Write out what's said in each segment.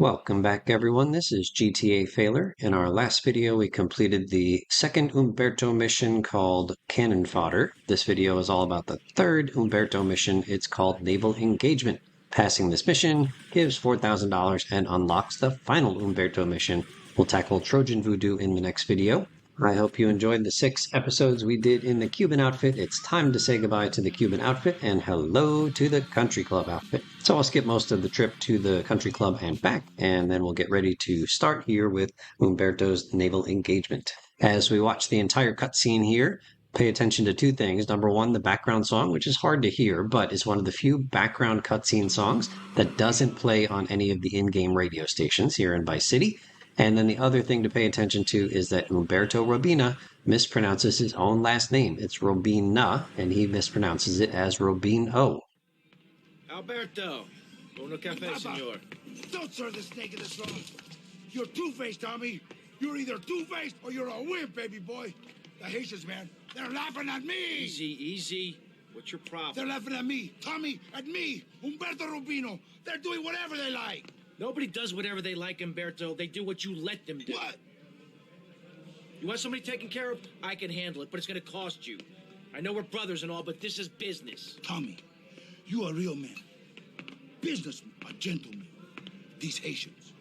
Welcome back everyone, this is GTA Failer. In our last video we completed the second Umberto mission called Cannon Fodder. This video is all about the third Umberto mission, it's called Naval Engagement. Passing this mission gives $4,000 and unlocks the final Umberto mission. We'll tackle Trojan Voodoo in the next video. I hope you enjoyed the 6 episodes we did in the Cuban outfit. It's time to say goodbye to the Cuban outfit and hello to the country club outfit. So I'll skip most of the trip to the country club and back, and then we'll get ready to start here with Umberto's naval engagement. As we watch the entire cutscene here, pay attention to 2 things. Number 1, the background song, which is hard to hear, but is one of the few background cutscene songs that doesn't play on any of the in-game radio stations here in Vice City. And then the other thing to pay attention to is that Umberto Robina mispronounces his own last name. It's Robina, and he mispronounces it as Robino. Alberto, uno café, senor. Don't serve the snake in the straw. You're two-faced, Tommy. You're either two-faced or you're a wimp, baby boy. The Haitians, man, they're laughing at me. Easy. What's your problem? They're laughing at me, Tommy, at me, Umberto Rubino. They're doing whatever they like. Nobody does whatever they like, Umberto. They do what you let them do. What? You want somebody taken care of? I can handle it, but it's going to cost you. I know we're brothers and all, but this is business. Tommy, you a real man. Businessman, a gentleman. These Haitians,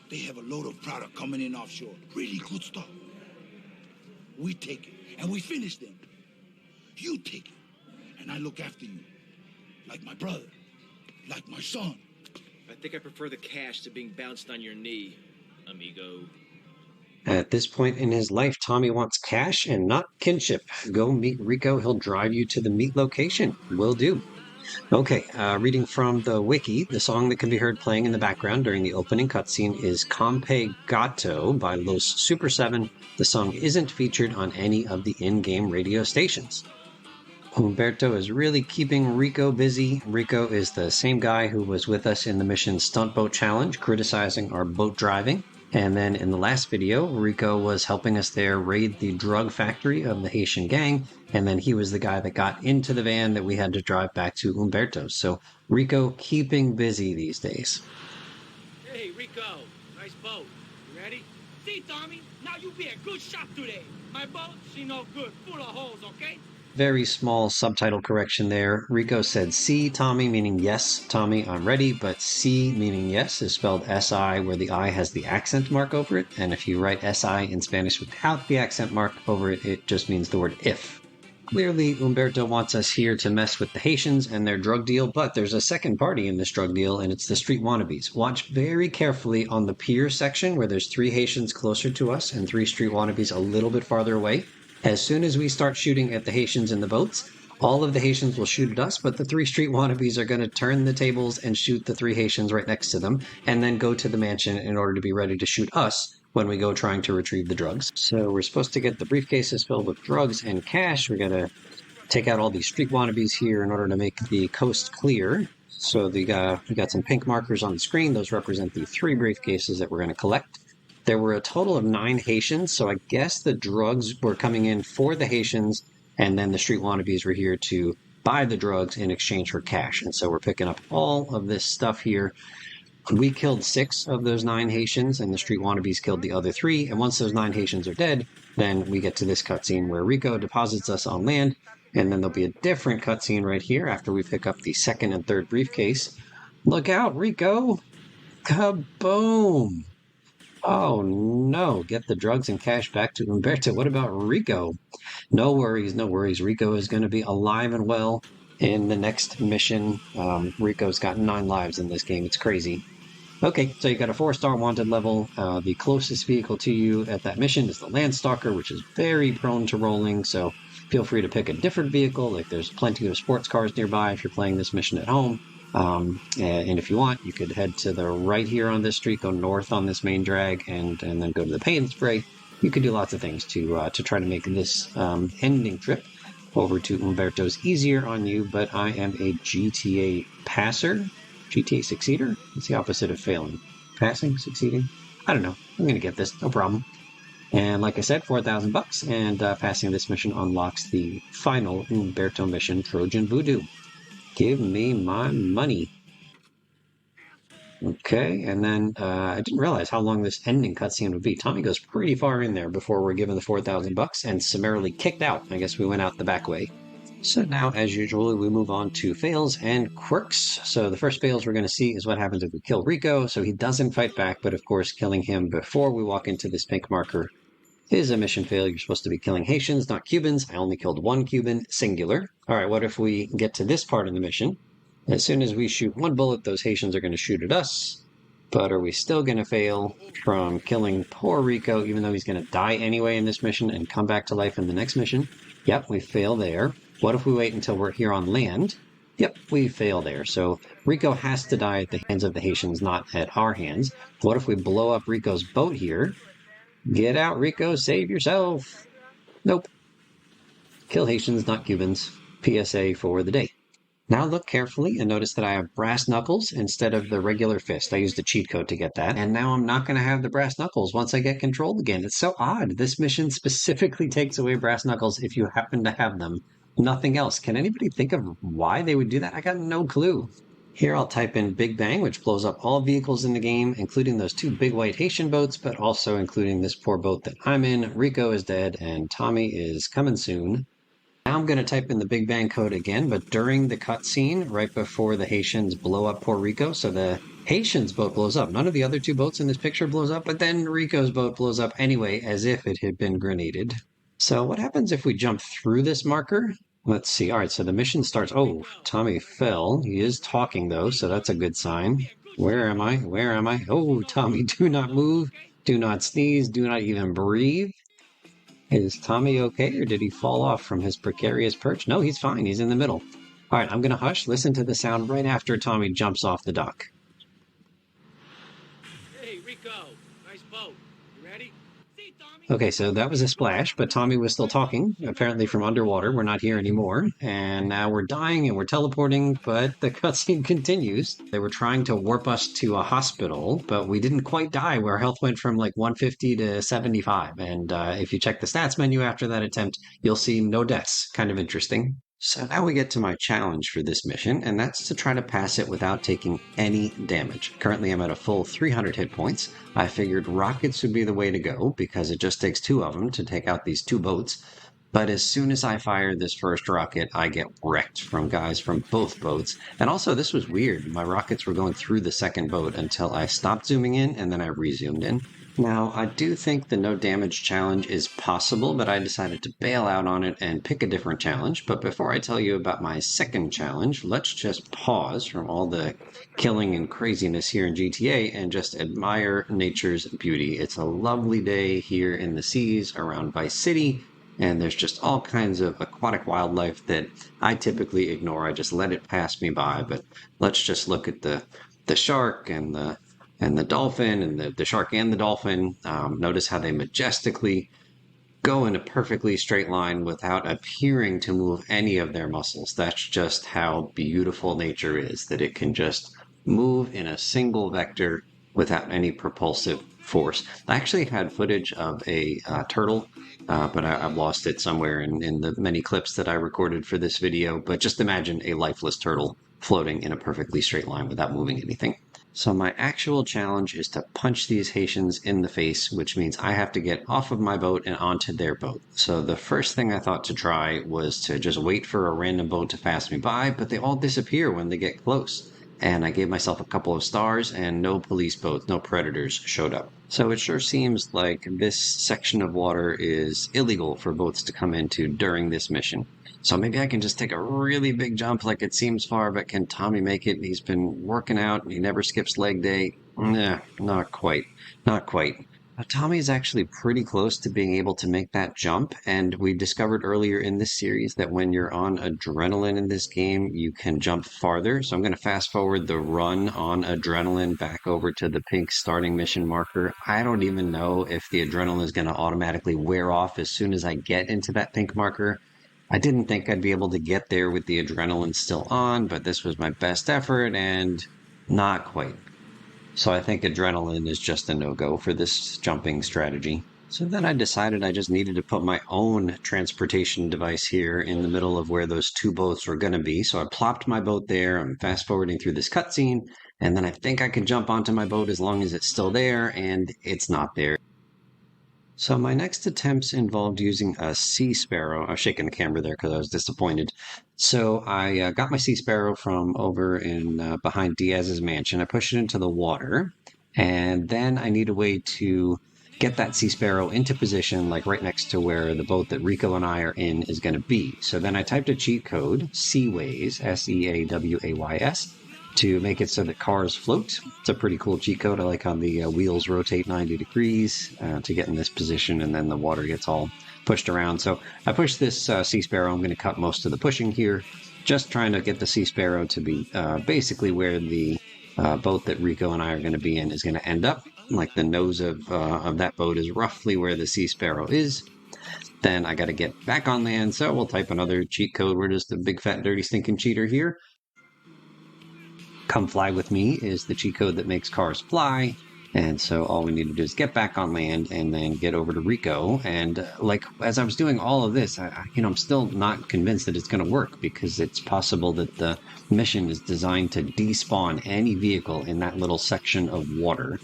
they have a load of product coming in offshore. Really good stuff. We take it, and we finish them. You take it, and I look after you. Like my brother, like my son. I think I prefer the cash to being bounced on your knee, amigo. At this point in his life, Tommy wants cash and not kinship. Go meet Rico, he'll drive you to the meet location. Will do. Okay, reading from the wiki, the song that can be heard playing in the background during the opening cutscene is Compe Gato by Los Super 7. The song isn't featured on any of the in-game radio stations. Umberto is really keeping Rico busy. Rico is the same guy who was with us in the mission Stunt Boat Challenge, criticizing our boat driving. And then in the last video, Rico was helping us there raid the drug factory of the Haitian gang. And then he was the guy that got into the van that we had to drive back to Umberto's. So Rico keeping busy these days. Hey, Rico. Nice boat. You ready? See, Tommy, now you be a good shot today. My boat, she no good, full of holes, okay? Very small subtitle correction there. Rico said C, Tommy, meaning yes, Tommy, I'm ready, but C, meaning yes, is spelled S-I, where the I has the accent mark over it, and if you write S-I in Spanish without the accent mark over it, it just means the word if. Clearly, Umberto wants us here to mess with the Haitians and their drug deal, but there's a second party in this drug deal, and it's the street wannabes. Watch very carefully on the pier section, where there's 3 Haitians closer to us and 3 street wannabes a little bit farther away. As soon as we start shooting at the Haitians in the boats, all of the Haitians will shoot at us, but the 3 street wannabes are going to turn the tables and shoot the 3 Haitians right next to them, and then go to the mansion in order to be ready to shoot us when we go trying to retrieve the drugs. So we're supposed to get the briefcases filled with drugs and cash. We're going to take out all these street wannabes here in order to make the coast clear. So we got some pink markers on the screen. Those represent the 3 briefcases that we're going to collect. There were a total of 9 Haitians, so I guess the drugs were coming in for the Haitians, and then the street wannabes were here to buy the drugs in exchange for cash. And so we're picking up all of this stuff here. We killed 6 of those 9 Haitians, and the street wannabes killed the other 3. And once those 9 Haitians are dead, then we get to this cutscene where Rico deposits us on land, and then there'll be a different cutscene right here after we pick up the 2nd and 3rd briefcase. Look out, Rico! Kaboom! Oh no, get the drugs and cash back to Umberto. What about Rico? No worries. Rico is going to be alive and well in the next mission. Rico's got 9 lives in this game. It's crazy. Okay, so you got a 4-star wanted level. The closest vehicle to you at that mission is the Landstalker, which is very prone to rolling, so feel free to pick a different vehicle. Like there's plenty of sports cars nearby if you're playing this mission at home. And if you want, you could head to the right here on this street, go north on this main drag, and then go to the Pay and Spray. You could do lots of things to try to make this ending trip over to Umberto's easier on you, but I am a GTA passer. GTA succeeder? It's the opposite of failing. Passing? Succeeding? I don't know. I'm going to get this. No problem. And like I said, $4,000, and passing this mission unlocks the final Umberto mission, Trojan Voodoo. Give me my money. Okay, and then I didn't realize how long this ending cutscene would be. Tommy goes pretty far in there before we're given the 4,000 bucks and summarily kicked out. I guess we went out the back way. So now, as usual, we move on to fails and quirks. So the first fails we're going to see is what happens if we kill Rico. So he doesn't fight back, but of course, killing him before we walk into this pink marker is a mission fail. You're supposed to be killing Haitians, not Cubans. I only killed one Cuban, singular. All right, what if we get to this part of the mission? As soon as we shoot one bullet, those Haitians are going to shoot at us. But are we still going to fail from killing poor Rico, even though he's going to die anyway in this mission and come back to life in the next mission? Yep, we fail there. What if we wait until we're here on land? Yep, we fail there. So Rico has to die at the hands of the Haitians, not at our hands. What if we blow up Rico's boat here? Get out, Rico, save yourself. Nope. Kill Haitians, not Cubans. PSA for the day. Now look carefully and notice that I have brass knuckles instead of the regular fist. I used a cheat code to get that. And now I'm not going to have the brass knuckles once I get controlled again. It's so odd. This mission specifically takes away brass knuckles if you happen to have them. Nothing else. Can anybody think of why they would do that? I got no clue. Here I'll type in Big Bang, which blows up all vehicles in the game, including those two big white Haitian boats, but also including this poor boat that I'm in. Rico is dead, and Tommy is coming soon. Now I'm going to type in the Big Bang code again, but during the cutscene, right before the Haitians blow up Puerto Rico, so the Haitians' boat blows up. None of the other two boats in this picture blows up, but then Rico's boat blows up anyway, as if it had been grenaded. So what happens if we jump through this marker? Let's see. All right, so the mission starts. Oh, Tommy fell. He is talking, though, so that's a good sign. Where am I? Where am I? Oh, Tommy, do not move. Do not sneeze. Do not even breathe. Is Tommy okay, or did he fall off from his precarious perch? No, he's fine. He's in the middle. All right, I'm going to hush. Listen to the sound right after Tommy jumps off the dock. Hey, Rico. Nice boat. You ready? See, Tommy? Okay, so that was a splash, but Tommy was still talking, apparently from underwater. We're not here anymore. And now we're dying and we're teleporting, but the cutscene continues. They were trying to warp us to a hospital, but we didn't quite die. Our health went from like 150 to 75. And if you check the stats menu after that attempt, you'll see no deaths. Kind of interesting. So now we get to my challenge for this mission, and that's to try to pass it without taking any damage. Currently I'm at a full 300 hit points. I figured rockets would be the way to go because it just takes two of them to take out these two boats. But as soon as I fire this first rocket, I get wrecked from guys from both boats. And also, this was weird. My rockets were going through the second boat until I stopped zooming in and then I re-zoomed in. Now, I do think the no damage challenge is possible, but I decided to bail out on it and pick a different challenge. But before I tell you about my second challenge, let's just pause from all the killing and craziness here in GTA and just admire nature's beauty. It's a lovely day here in the seas around Vice City, and there's just all kinds of aquatic wildlife that I typically ignore. I just let it pass me by. But let's just look at the shark and the dolphin and the shark and the dolphin. Notice how they majestically go in a perfectly straight line without appearing to move any of their muscles. That's just how beautiful nature is, that it can just move in a single vector without any propulsive force. I actually had footage of a turtle, but I've lost it somewhere in the many clips that I recorded for this video. But just imagine a lifeless turtle floating in a perfectly straight line without moving anything. So my actual challenge is to punch these Haitians in the face, which means I have to get off of my boat and onto their boat. So the first thing I thought to try was to just wait for a random boat to pass me by, but they all disappear when they get close. And I gave myself a couple of stars and no police boats, no predators showed up. So it sure seems like this section of water is illegal for boats to come into during this mission. So maybe I can just take a really big jump like it seems far, but can Tommy make it? He's been working out and he never skips leg day. Nah, not quite. Not quite. Tommy is actually pretty close to being able to make that jump, and we discovered earlier in this series that when you're on adrenaline in this game, you can jump farther. So I'm going to fast forward the run on adrenaline back over to the pink starting mission marker. I don't even know if the adrenaline is going to automatically wear off as soon as I get into that pink marker. I didn't think I'd be able to get there with the adrenaline still on, but this was my best effort and not quite. So I think adrenaline is just a no-go for this jumping strategy. So then I decided I just needed to put my own transportation device here in the middle of where those two boats were going to be. So I plopped my boat there. I'm fast forwarding through this cutscene. And then I think I can jump onto my boat as long as it's still there, and it's not there. So my next attempts involved using a sea sparrow. I was shaking the camera there because I was disappointed. So I got my sea sparrow from over in behind Diaz's mansion. I pushed it into the water, and then I need a way to get that sea sparrow into position, like right next to where the boat that Rico and I are in is going to be. So then I typed a cheat code, Seaways, Seaways, to make it so that cars float. It's a pretty cool cheat code. I like how the wheels rotate 90 degrees to get in this position, and then the water gets all pushed around. So I pushed this Sea Sparrow. I'm going to cut most of the pushing here, just trying to get the Sea Sparrow to be basically where the boat that Rico and I are going to be in is going to end up. Like the nose of that boat is roughly where the Sea Sparrow is. Then I got to get back on land, so we'll type another cheat code. We're just a big, fat, dirty, stinking cheater here. Come Fly With Me is the cheat code that makes cars fly. And so all we need to do is get back on land and then get over to Rico. And like as I was doing all of this, I'm still not convinced that it's going to work, because it's possible that the mission is designed to despawn any vehicle in that little section of water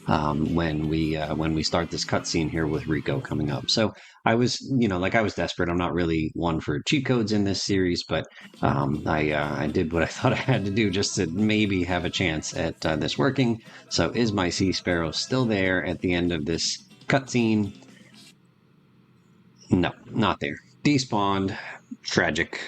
when we start this cutscene here with Rico coming up. So I was, I was desperate. I'm not really one for cheat codes in this series, but I did what I thought I had to do just to maybe have a chance at this working. So is my Sea Sparrow still there at the end of this cutscene? No, not there. Despawned. Tragic.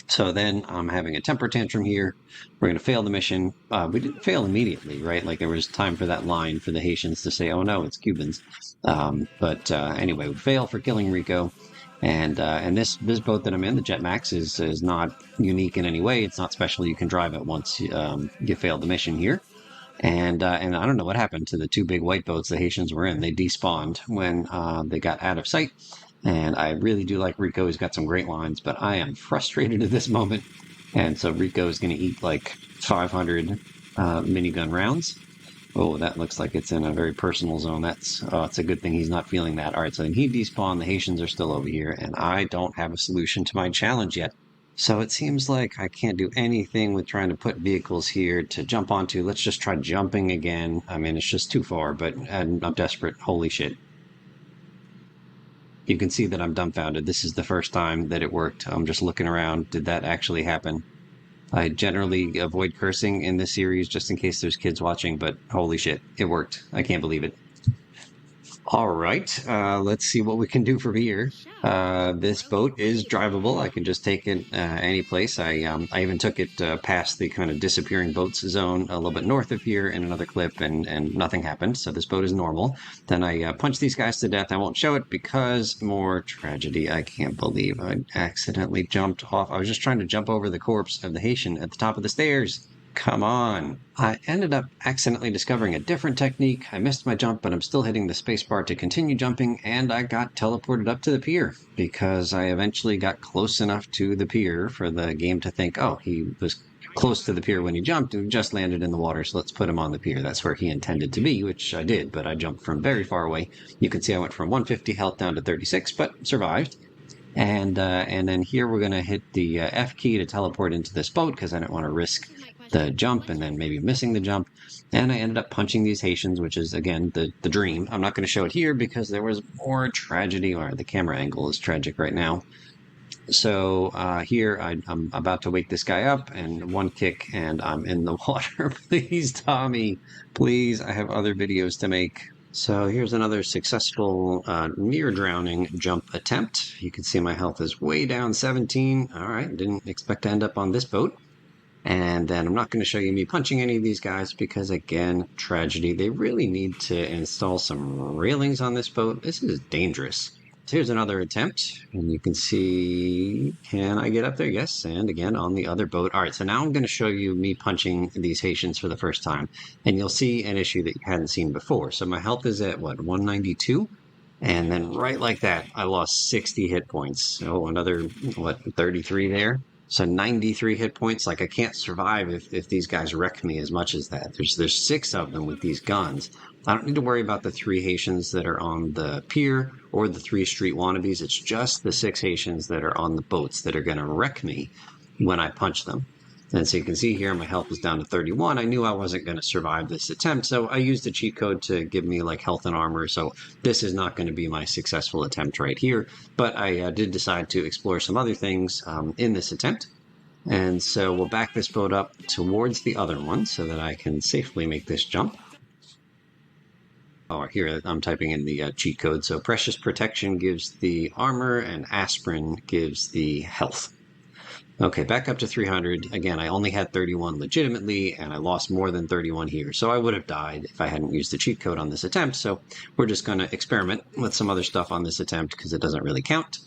So then I'm having a temper tantrum here. We're going to fail the mission. We didn't fail immediately, right? Like there was time for that line for the Haitians to say, oh no, it's Cubans. But anyway, we fail for killing Rico. And this boat that I'm in, the Jetmax, is not unique in any way. It's not special. You can drive it once you fail the mission here. And I don't know what happened to the two big white boats the Haitians were in. They despawned when they got out of sight. And I really do like Rico. He's got some great lines, but I am frustrated at this moment. And so Rico is going to eat like 500 minigun rounds. Oh, that looks like it's in a very personal zone. It's a good thing he's not feeling that. All right, so then he despawned. The Haitians are still over here, and I don't have a solution to my challenge yet. So it seems like I can't do anything with trying to put vehicles here to jump onto. Let's just try jumping again. I mean, it's just too far, but I'm desperate. Holy shit. You can see that I'm dumbfounded. This is the first time that it worked. I'm just looking around. Did that actually happen? I generally avoid cursing in this series just in case there's kids watching, but holy shit, it worked. I can't believe it. All right, let's see what we can do from here. This boat is drivable. I can just take it any place. I even took it past the kind of disappearing boats zone a little bit north of here in another clip, and nothing happened. So this boat is normal. Then I punched these guys to death. I won't show it because more tragedy. I can't believe I accidentally jumped off. I was just trying to jump over the corpse of the Haitian at the top of the stairs. Come on. I ended up accidentally discovering a different technique. I missed my jump, but I'm still hitting the spacebar to continue jumping, and I got teleported up to the pier because I eventually got close enough to the pier for the game to think, oh, he was close to the pier when he jumped and just landed in the water, so let's put him on the pier. That's where he intended to be, which I did, but I jumped from very far away. You can see I went from 150 health down to 36, but survived. And then here we're going to hit the F key to teleport into this boat because I didn't want to risk the jump and then maybe missing the jump. And I ended up punching these Haitians, which is, again, the dream. I'm not going to show it here because there was more tragedy, or the camera angle is tragic right now. So here I'm about to wake this guy up, and one kick, and I'm in the water. Please, Tommy, please. I have other videos to make. So here's another successful near drowning jump attempt. You can see my health is way down, 17. All right, didn't expect to end up on this boat. And then I'm not going to show you me punching any of these guys because, again, tragedy. They really need to install some railings on this boat. This is dangerous. So here's another attempt, and you can see, can I get up there? Yes, and again on the other boat. All right, so now I'm going to show you me punching these Haitians for the first time, and you'll see an issue that you hadn't seen before. So my health is at, what, 192? And then right like that, I lost 60 hit points. Oh, another, what, 33 there? So 93 hit points. Like, I can't survive if these guys wreck me as much as that. There's 6 of them with these guns. I don't need to worry about the 3 Haitians that are on the pier or the 3 street wannabes. It's just the 6 Haitians that are on the boats that are going to wreck me when I punch them. And so you can see here my health is down to 31. I knew I wasn't going to survive this attempt, so I used a cheat code to give me like health and armor. So this is not going to be my successful attempt right here. But I did decide to explore some other things in this attempt. And so we'll back this boat up towards the other one so that I can safely make this jump. Oh, here I'm typing in the cheat code. So Precious Protection gives the armor and Aspirin gives the health. Okay, back up to 300. Again, I only had 31 legitimately, and I lost more than 31 here. So I would have died if I hadn't used the cheat code on this attempt. So we're just going to experiment with some other stuff on this attempt because it doesn't really count.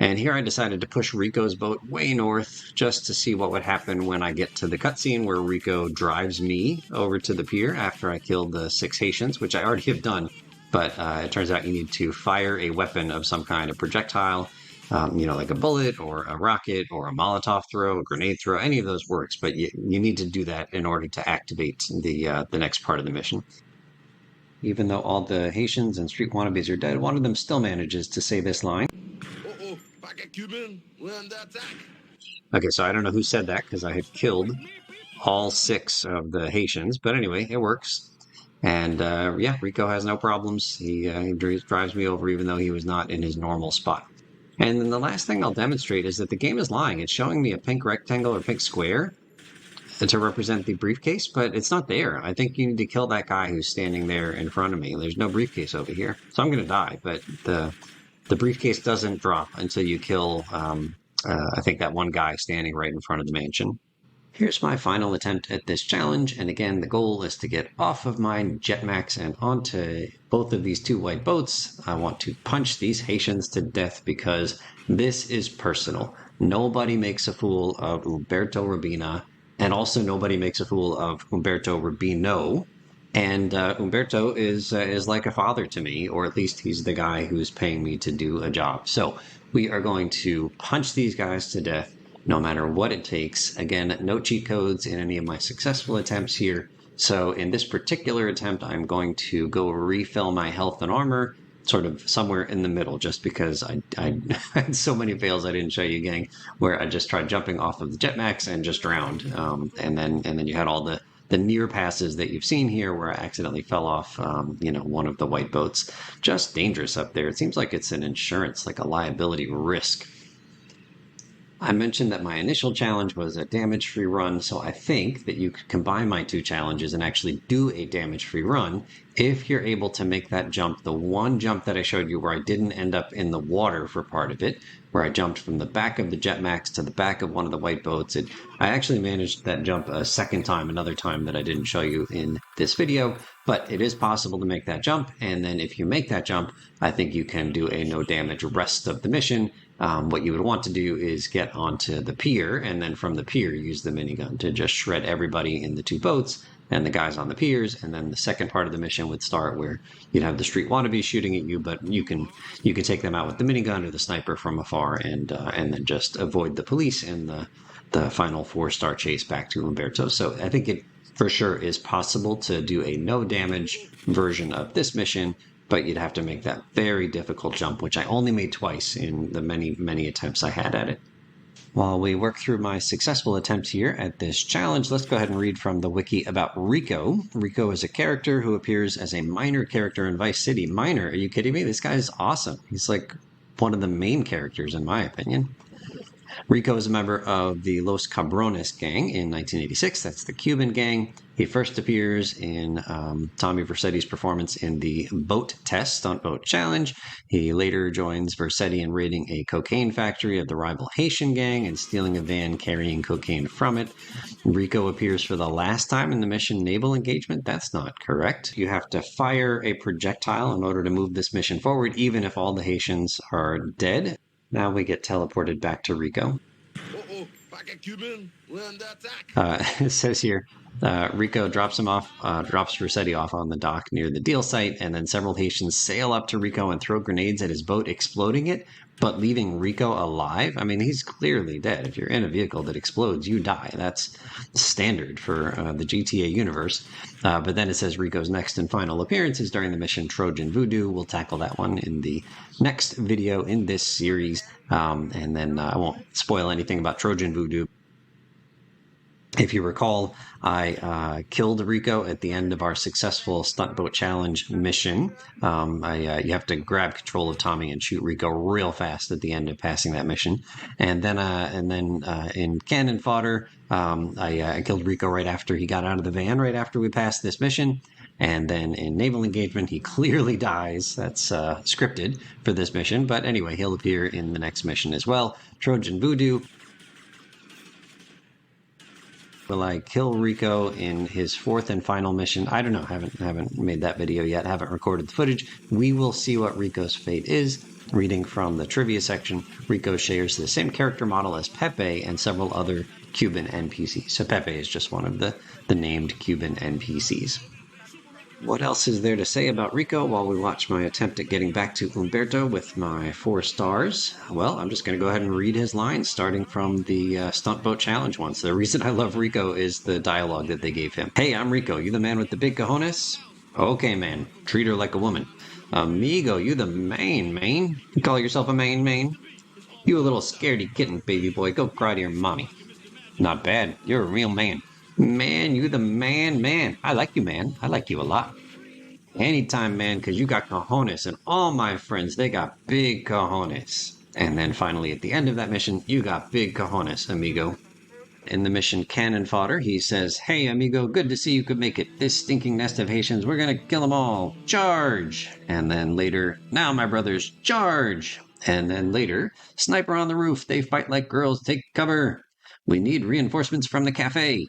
And here I decided to push Rico's boat way north just to see what would happen when I get to the cutscene where Rico drives me over to the pier after I killed the 6 Haitians, which I already have done. But it turns out you need to fire a weapon of some kind, a projectile, like a bullet or a rocket or a Molotov throw, a grenade throw, any of those works. But you need to do that in order to activate the next part of the mission. Even though all the Haitians and street wannabes are dead, one of them still manages to say this line. Uh-oh, packet Cuban, we're under attack. Okay, so I don't know who said that because I had killed all 6 of the Haitians. But anyway, it works. And yeah, Rico has no problems. He drives me over even though he was not in his normal spot. And then the last thing I'll demonstrate is that the game is lying. It's showing me a pink rectangle or pink square to represent the briefcase, but it's not there. I think you need to kill that guy who's standing there in front of me. There's no briefcase over here. So I'm going to die, but the briefcase doesn't drop until you kill, I think, that one guy standing right in front of the mansion. Here's my final attempt at this challenge, and again, the goal is to get off of my jetmax and onto both of these 2 white boats. I want to punch these Haitians to death because this is personal. Nobody makes a fool of Umberto Rubina, and also nobody makes a fool of Umberto Rubino. And Umberto is like a father to me, or at least he's the guy who's paying me to do a job. So we are going to punch these guys to death no matter what it takes. Again, no cheat codes in any of my successful attempts here. So in this particular attempt, I'm going to go refill my health and armor sort of somewhere in the middle, just because I had so many fails I didn't show you, gang, where I just tried jumping off of the jetmax and just drowned. And then you had all the near passes that you've seen here where I accidentally fell off, one of the white boats. Just dangerous up there. It seems like it's an insurance, like a liability risk. I mentioned that my initial challenge was a damage-free run, so I think that you could combine my 2 challenges and actually do a damage-free run if you're able to make that jump, the one jump that I showed you where I didn't end up in the water for part of it, where I jumped from the back of the jetmax to the back of one of the white boats. I actually managed that jump a second time, another time that I didn't show you in this video, but it is possible to make that jump, and then if you make that jump, I think you can do a no damage rest of the mission. What you would want to do is get onto the pier, and then from the pier use the minigun to just shred everybody in the 2 boats and the guys on the piers, and then the second part of the mission would start where you'd have the street wannabes shooting at you, but you can take them out with the minigun or the sniper from afar, and then just avoid the police in the final 4-star chase back to Umberto. So I think it for sure is possible to do a no damage version of this mission, but you'd have to make that very difficult jump, which I only made twice in the many, many attempts I had at it. While we work through my successful attempts here at this challenge, let's go ahead and read from the wiki about Rico. Rico is a character who appears as a minor character in Vice City. Minor? Are you kidding me? This guy is awesome. He's like one of the main characters, in my opinion. Rico is a member of the Los Cabrones gang in 1986. That's the Cuban gang. He first appears in Tommy Vercetti's performance in the Boat Test, Stunt Boat Challenge. He later joins Vercetti in raiding a cocaine factory of the rival Haitian gang and stealing a van carrying cocaine from it. Rico appears for the last time in the mission Naval Engagement. That's not correct. You have to fire a projectile in order to move this mission forward, even if all the Haitians are dead. Now we get teleported back to Rico. Uh-oh, packet Cuban, we're under attack. It says here, Rico drops Vercetti off on the dock near the deal site, and then several Haitians sail up to Rico and throw grenades at his boat, exploding it, but leaving Rico alive. I mean, he's clearly dead. If you're in a vehicle that explodes, you die. That's standard for the GTA universe. But then it says Rico's next and final appearance is during the mission Trojan Voodoo. We'll tackle that one in the next video in this series. And then I won't spoil anything about Trojan Voodoo. If you recall, I killed Rico at the end of our successful stunt boat challenge mission. You have to grab control of Tommy and shoot Rico real fast at the end of passing that mission. And then in cannon fodder, I killed Rico right after he got out of the van, right after we passed this mission. And then in naval engagement, he clearly dies. That's scripted for this mission. But anyway, he'll appear in the next mission as well. Trojan Voodoo. Will I kill Rico in his fourth and final mission? I don't know. Haven't made that video yet. Haven't recorded the footage. We will see what Rico's fate is. Reading from the trivia section, Rico shares the same character model as Pepe and several other Cuban NPCs. So Pepe is just one of the named Cuban NPCs. What else is there to say about Rico while we watch my attempt at getting back to Umberto with my 4 stars? Well, I'm just going to go ahead and read his lines, starting from the Stunt Boat Challenge ones. The reason I love Rico is the dialogue that they gave him. Hey, I'm Rico. You the man with the big cojones? Okay, man. Treat her like a woman. Amigo, you the man. You call yourself a man? You a little scaredy kitten, baby boy. Go cry to your mommy. Not bad. You're a real man. Man, you the man. I like you, man. I like you a lot. Anytime, man, because you got cojones, and all my friends, they got big cojones. And then finally, at the end of that mission, you got big cojones, amigo. In the mission Cannon Fodder, he says, Hey, amigo, good to see you could make it. This stinking nest of Haitians, we're gonna kill them all. Charge! And then later, Now, my brothers, charge! And then later, Sniper on the roof, they fight like girls, take cover. We need reinforcements from the cafe.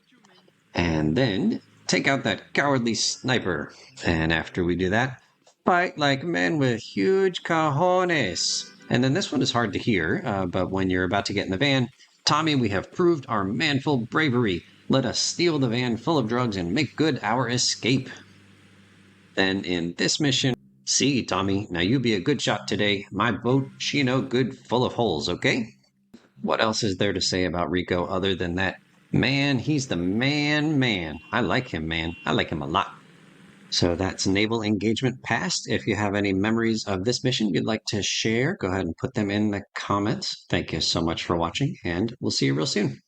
And then take out that cowardly sniper. And after we do that, fight like men with huge cojones. And then this one is hard to hear, but when you're about to get in the van, Tommy, we have proved our manful bravery. Let us steal the van full of drugs and make good our escape. Then in this mission, see, Tommy, now you be a good shot today. My boat, she no good, full of holes, okay? What else is there to say about Rico other than that? Man, he's the man. I like him, man. I like him a lot. So that's naval engagement passed. If you have any memories of this mission you'd like to share, go ahead and put them in the comments. Thank you so much for watching, and we'll see you real soon.